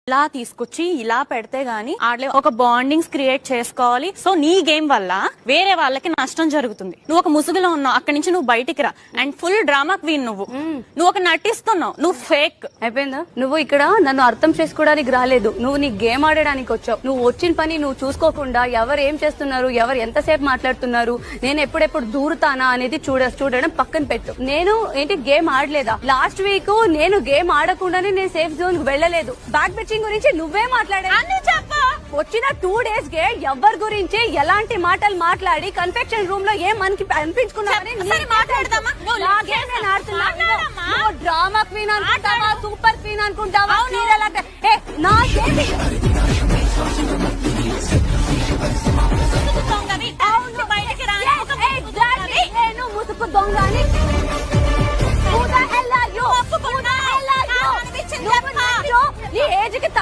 ఇలా తీసుకొచ్చి ఇలా పెడితే గానీ ఆడలే ఒక బాండింగ్స్ క్రియేట్ చేసుకోవాలి. సో నీ గేమ్ వల్ల వేరే వాళ్ళకి నష్టం జరుగుతుంది. నువ్వు ఒక ముసుగులో ఉన్నావు, అక్కడి నుంచి నువ్వు బయటికి రా. అండ్ ఫుల్ డ్రామా క్వీన్ నువ్వు ఒక నటిస్తున్నావు, నువ్వు ఫేక్. అయిపోయిందా? నువ్వు ఇక్కడ నన్ను అర్థం చేసుకోవడానికి రాలేదు, నువ్వు నీ గేమ్ ఆడడానికి వచ్చావు. నువ్వు వచ్చిన పని నువ్వు చూసుకోకుండా ఎవరు ఏం చేస్తున్నారు, ఎవరు ఎంతసేపు మాట్లాడుతున్నారు, నేను ఎప్పుడెప్పుడు దూరుతానా అనేది చూడడం పక్కన పెట్టు. నేను ఏంటి గేమ్ ఆడలేదా? లాస్ట్ వీక్ నేను గేమ్ ఆడకుండానే నేను సేఫ్ జోన్ కు వెళ్ళలేదు. బ్యాక్ బెట్టింగ్ గురించి నువ్వే మాట్లాడా. వచ్చిన 2 days కే ఎవరి గురించి ఎలాంటి మాటలు మాట్లాడి కన్ఫెక్షన్ రూమ్ లో ఏం మనకి అనిపించుకున్నావని మాట్లాడదామా? డ్రామా క్వీన్ అనుకుంటావా, సూపర్ క్వీన్ అనుకుంటావా, నా